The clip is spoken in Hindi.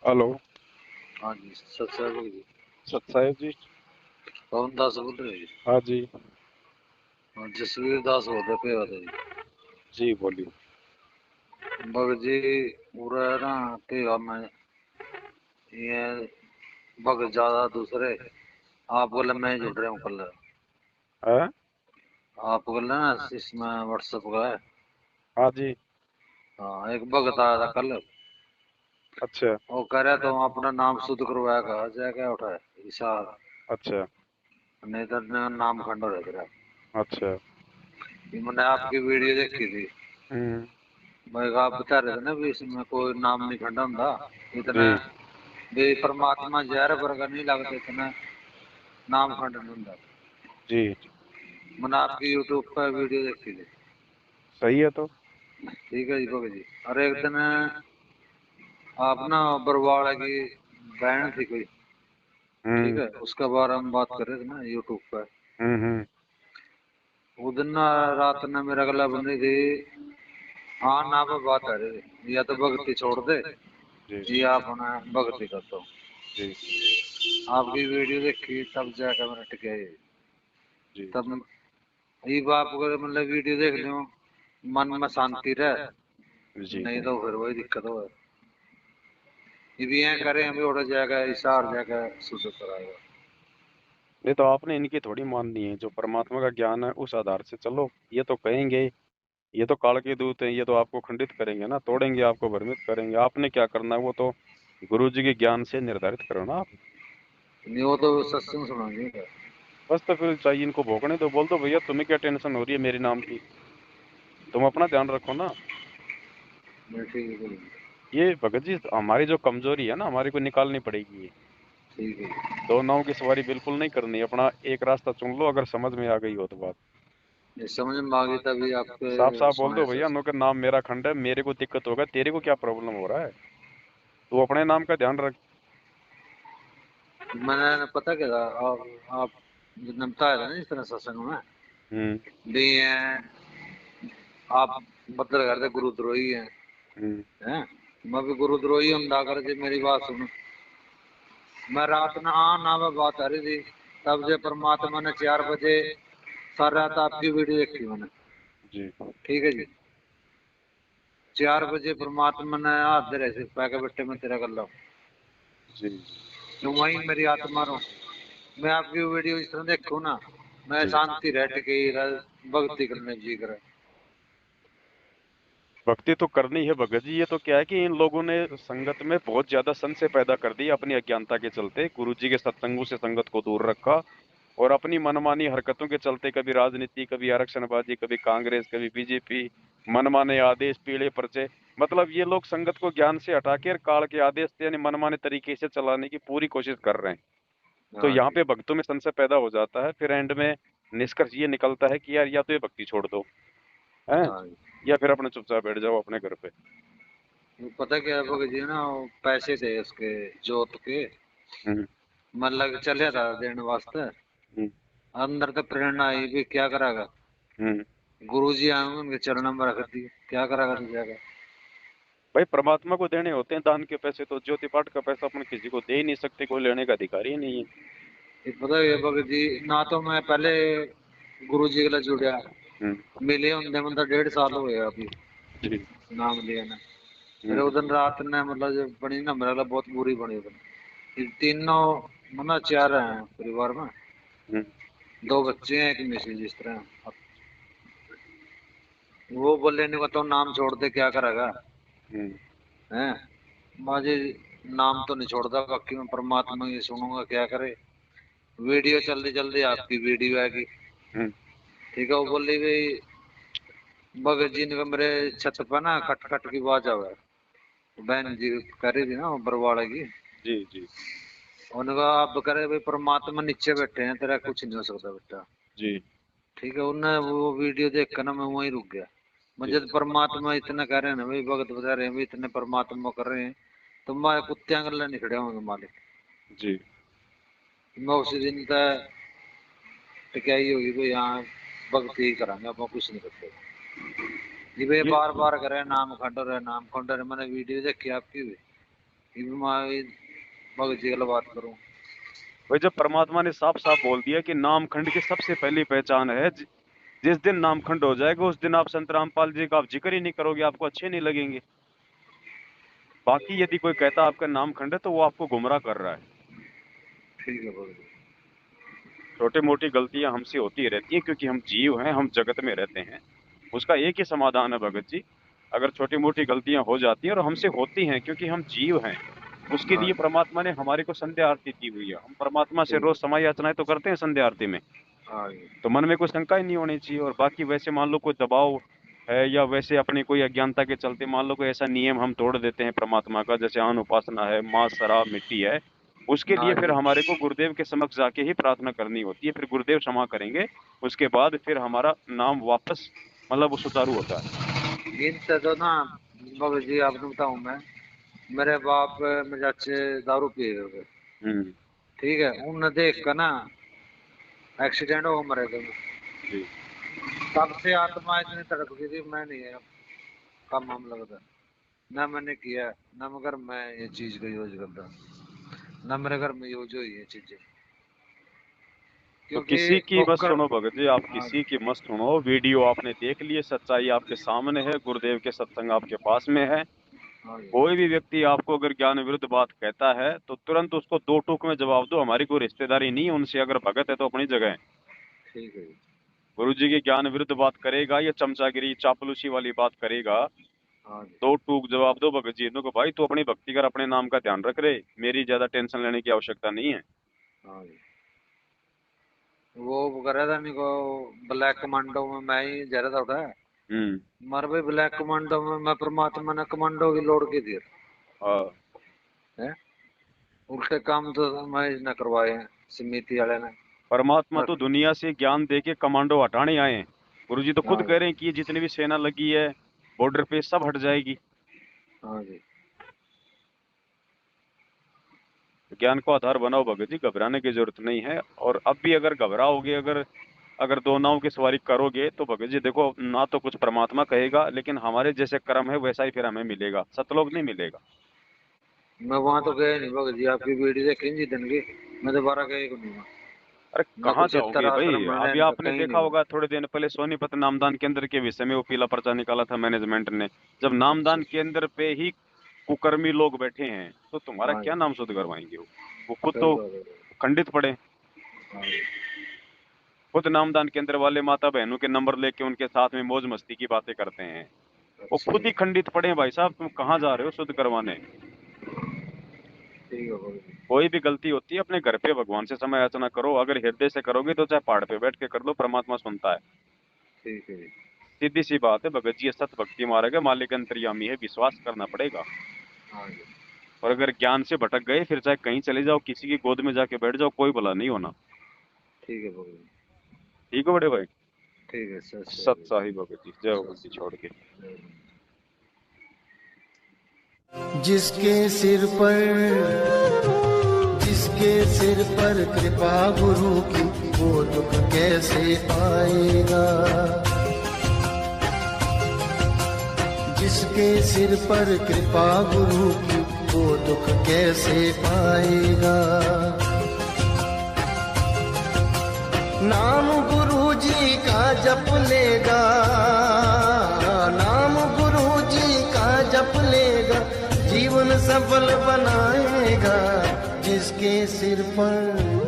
हेलो। हाँ जी सत्संग जी। सत साहिब जी। कौन दास बोल रहे हो जी? हाँ जी। हाँ, जसवीर दास बोल रहे पे जी। जी बोलिए। भगत जी पूरा है ना पे में ये भगत ज्यादा दूसरे आप बोले मैं जुड़ रहा हूँ कल। है। आप बोले ना इसमें व्हाट्सएप का है। हाँ जी। हाँ एक भगत आया था कल। अच्छा। वो कह रहा तो अपना नाम शुद्ध करवाएगा जाएगा उठा है ईशा। अच्छा। नहीं तो नाम खंडो रह तेरा। अच्छा। मैंने आपकी वीडियो देखी थी। हम्म। मैं आप बता रहे थे ना भी इसमें कोई नाम नहीं खंडा था इतना जी भी परमात्मा जहर वर्गा नहीं लगते इतना नाम खंडन होता। जी। मैंने आपकी यूट्यूब पर वीडियो देखी थी। सही है तो। ठीक है जी भगत जी। और एक दिन आप ना बरवाड़ा की बहन थी कोई। ठीक हम्म। है उसके बारे में बात कर रहे थे ना यूट्यूब पर। हम्म। वो दिन ना रात ने मेरा गला बंदी थी। हाँ ना पे बात आ रही थी या तो भक्ति छोड़ दे जी या अपना भक्ति कर दो। जी आपकी वीडियो देखी तब जाकर मैंने टिके जी तब ये बाप अगर मतलब वीडियो देख लो मन में शांति रहे। जी। नहीं तो फिर वही दिक्कत हो। ये भी यहाँ करें अभी उड़ जाएगा इशार जाएगा शुद्ध कराएगा। नहीं तो आपने इनकी थोड़ी माननी है, जो परमात्मा का ज्ञान है उस आधार से चलो। ये तो कहेंगे, ये तो काल के दूत हैं, ये तो आपको खंडित करेंगे ना, तोड़ेंगे, आपको भ्रमित करेंगे। आपने क्या करना है वो तो गुरु जी के ज्ञान से निर्धारित करो ना आप। नहीं वो तो सत्संग सुनाएंगे क्या? बस तो फिर चाहिए इनको भोगने दो, बोल दो भैया तुम्हें क्या टेंशन हो रही है मेरे नाम की, तुम अपना ध्यान रखो ना। मैं ठीक है बोलिए। ये भगत जी हमारी जो कमजोरी है ना, हमारी को निकालनी पड़ेगी ये। ठीक है। दो नाव की सवारी बिल्कुल नहीं करनी, अपना एक रास्ता चुन लो, अगर समझ में आ गई हो तो बात। ये समझ में आ गई तभी आपके साफ साफ बोल सुनाए दो भैया, नो सत्संग। के नाम मेरा खंड है, मेरे को दिक्कत होगा, तेरे को क्या प्रॉब्लम हो रहा है, तू अपने नाम का ध्यान रख। मैंने पता क्या था आप जितना बताया था ना इस तरह सत्संग में हम्म। भी आप बदल करते गुरुद्रोही हम्म। हैं। मैं भी गुरुद्रोही हूँ कर जी मेरी बात सुनो। मैं रात ना ना में बात आ रही थी तब से परमात्मा ने 4 बजे सारी रात आपकी वीडियो देखी मैंने। जी ठीक है जी। 4 बजे परमात्मा ने हाथ दे रहे थे पैके बेटे में तेरा कर लो जी तो वही मेरी आत्मा रो। मैं आपकी वीडियो इस तरह देखूँ ना मैं जी। शांति रह टिके भक्ति करने जी करे। भक्ति तो करनी है भगत जी। ये तो क्या है कि इन लोगों ने संगत में बहुत ज्यादा संशय पैदा कर दी अपनी अज्ञानता के चलते, गुरु जी के सत्संगों से संगत को दूर रखा, और अपनी मनमानी हरकतों के चलते कभी राजनीति, कभी आरक्षणबाजी, कभी कांग्रेस, कभी बीजेपी, मनमाने आदेश, पीले पर्चे, मतलब ये लोग संगत को ज्ञान से हटाकर काल के आदेश से यानी मनमाने तरीके से चलाने की पूरी कोशिश कर रहे हैं। तो हाँ यहाँ जी। पे भक्तों में संशय पैदा हो जाता है, फिर एंड में निष्कर्ष ये निकलता है कि यार या तो ये भक्ति छोड़ दो है, हाँ जी। या फिर अपने चुपचाप बैठ जाओ अपने घर पे। वो पता क्या है भगत जी ना वो पैसे थे उसके जोत के हम्म। मतलब चले था देने वास्ते। हम्म। अंदर तो प्रेरणा आई भी क्या करागा। हम्म। गुरु जी आए उनके चरणों में रख दी क्या करागा तू जाएगा। भाई परमात्मा को देने होते हैं दान के पैसे, तो ज्योति पाठ का पैसा अपन किसी को दे ही नहीं सकते, कोई लेने का अधिकारी ही नहीं है। ये पता है भगत जी ना तो मैं पहले गुरु जी के लिए जुड़ा हम्म। मिले होंगे मतलब 1.5 साल हो गया अभी जी। नाम लिया ना। फिर हम्म। उस दिन रात ने मतलब जब बनी ना मेरे लिए बहुत बुरी बनी उस दिन। ये तीनों मतलब 4 हैं परिवार में। हम्म। 2 बच्चे हैं एक मिसेज जिस तरह। वो बोले नहीं तो नाम छोड़ दे क्या करेगा हम्म। हैं। मुझे नाम तो नहीं छोड़ता बाकी मैं परमात्मा की सुनूंगा क्या करे। वीडियो जल्दी जल्दी आपकी वीडियो आएगी। हम्म। ठीक है वो बोली भाई भगत जी ने मेरे छत पर ना खट खट की आवाज आवे। बहन जी कह रही थी ना वो बरवाड़ा की। जी जी उन्होंने कहा आप करे भाई परमात्मा नीचे बैठे हैं तेरा कुछ नहीं हो सकता बेटा। जी ठीक है उन्हें वो वीडियो देख कर ना मैं वहीं रुक गया। जी मुझे तो परमात्मा इतना कह रहे हैं ना भाई भगत बता रहे हैं भाई इतने परमात्मा कर रहे हैं तो मैं कुत्तियां गल्ला नहीं खड़े होंगे मालिक। जी। मैं उसी दिन तक टिकाई होगी भाई यहाँ भक्ति ही करांगे आप कुछ नहीं करते। जी भाई ये बार बार करे नाम खंडर है नाम खंडर है मैंने वीडियो देखी आपकी भी मैं भगत जी की बात करूं। भाई जब परमात्मा ने साफ साफ बोल दिया कि नामखंड की सबसे पहली पहचान है, जिस दिन नामखंड हो जाएगा उस दिन आप संत रामपाल जी का आप जिक्र ही नहीं करोगे, आपको अच्छे नहीं लगेंगे। बाकी यदि कोई कहता आपका नामखंड है तो वो आपको गुमराह कर रहा है। ठीक है भगत जी। छोटी मोटी गलतियां हमसे होती रहती है क्योंकि हम जीव हैं, हम जगत में रहते हैं। उसका एक ही समाधान है भगत जी, अगर छोटी मोटी गलतियां हो जाती हैं और हमसे होती हैं क्योंकि हम जीव हैं, उसके हाँ लिए परमात्मा ने हमारे को संध्या आरती दी हुई है। हम परमात्मा से रोज समय याचनाएं तो करते हैं संध्या आरती में, हाँ जी। तो मन में कोई शंका ही नहीं होनी चाहिए। और बाकी वैसे मान लो कोई दबाव है या वैसे अपनी कोई अज्ञानता के चलते मान लो कोई ऐसा नियम हम तोड़ देते हैं परमात्मा का, जैसे अन्न उपासना है, मांस शराब मिट्टी है, उसके लिए हाँ फिर जी। हमारे को गुरुदेव के समक्ष जाके ही प्रार्थना करनी होती है, फिर गुरुदेव क्षमा करेंगे, उसके बाद फिर हमारा नाम वापस मतलब वो सुचारू होता है। इनसे तो ना भगत जी आपको बताऊं मैं, मेरे बाप मेरे चाचे दारू पिए हुए, हम्म। ठीक है, उन्हें देख कर ना एक्सीडेंट हो मरे थे। जी। तब से आत्मा इतनी तड़प गई थी, मैं नहीं है का मामला बता, ना मैंने किया ना मगर मैं ये चीज का यूज करता, ना मेरे घर में यूज हुई ये चीजें, तो क्योंकि किसी की मत ओकर। सुनो भगत जी, आप हाँ किसी की मत सुनो। वीडियो आपने देख लिए, सच्चाई आपके सामने है, गुरुदेव के सत्संग आपके पास में है। हाँ जी। कोई भी व्यक्ति आपको अगर ज्ञान विरुद्ध बात कहता है तो तुरंत उसको दो टूक में जवाब दो, हमारी कोई रिश्तेदारी नहीं है उनसे, अगर भगत है तो अपनी जगह है। ठीक है जी। गुरु जी की ज्ञान विरुद्ध बात करेगा या चमचागिरी चापलूसी वाली बात करेगा, हाँ जी। दो टूक जवाब दो भगत जी को, भाई तू अपनी भक्ति कर, अपने नाम का ध्यान रख रे, मेरी ज्यादा टेंशन लेने की आवश्यकता नहीं है। हाँ जी। वो कह रहा था नहीं को ब्लैक कमांडो में मैं ही जरा था उठा, मर भाई ब्लैक कमांडो में मैं परमात्मा ने कमांडो की लोड की थी हाँ। है, उल्टे काम तो मैं न करवाए हैं समिति वाले ने। परमात्मा और तो दुनिया से ज्ञान दे के कमांडो हटाने आए हैं। गुरु जी तो खुद हाँ कह जी। रहे हैं कि ये जितनी भी सेना लगी है बॉर्डर पे सब हट जाएगी। हाँ जी। ज्ञान को आधार बनाओ भगत जी, घबराने की जरूरत नहीं है। और अब भी अगर घबराओगे, अगर अगर दो नाव की सवारी करोगे तो भगत जी देखो, ना तो कुछ परमात्मा कहेगा, लेकिन हमारे जैसे कर्म है वैसा ही फिर हमें मिलेगा, सतलोक नहीं मिलेगा। मैं वहां तो गया नहीं भगत जी, आपकी वीडियो देखी जी दिन की, मैं दोबारा गया को नहीं, अरे न कहाँ कुरुक्षेत्र जाओगे भाई, आश्रम में अभी न आपने कहीं देखा नहीं हुआ। होगा थोड़े दिन पहले सोनीपत नामदान केंद्र के विषय में वो पीला पर्चा निकाला था मैनेजमेंट ने। जब अच्छा। नामदान केंद्र पे ही कुकर्मी लोग बैठे हैं तो तुम्हारा हाँ क्या जी। नाम शुद्ध करवाएंगे वो खुद सही तो बात है। खंडित पड़े। हाँ जी। खुद नामदान केंद्र वाले माता बहनों के नंबर लेके उनके साथ में मौज मस्ती की बातें करते हैं, वो अच्छा खुद ही जी। खंडित पड़े हैं। भाई साहब तुम कहाँ जा रहे हो शुद्ध करवाने। ठीक है भगत जी। कोई भी गलती होती है अपने घर पे भगवान से समय याचना करो, अगर हृदय से करोगे तो चाहे पहाड़ पे बैठ के कर लो, परमात्मा सुनता है। ठीक है जी। सीधी सी बात है भगत जी, ये सत भक्ति मार्ग है, मालिक अंतर्यामी है, विश्वास करना पड़ेगा। हाँ जी। और अगर ज्ञान से भटक गए फिर चाहे कहीं चले जाओ, किसी की गोद में जाके बैठ जाओ, कोई भला नहीं होना। ठीक है भगत जी। ठीक है बड़े भाई। ठीक है सर से। सत साहिब भगत जी, जय हो बंदी छोड़ के। जिसके सिर पर कृपा गुरु की, वो दुख कैसे पाएगा। जिसके सिर पर कृपा गुरु की, वो दुख कैसे पाएगा। नाम गुरु जी का जप लेगा, नाम गुरु जी का जप लेगा, जीवन सफल बनाएगा। जिसके सिर पर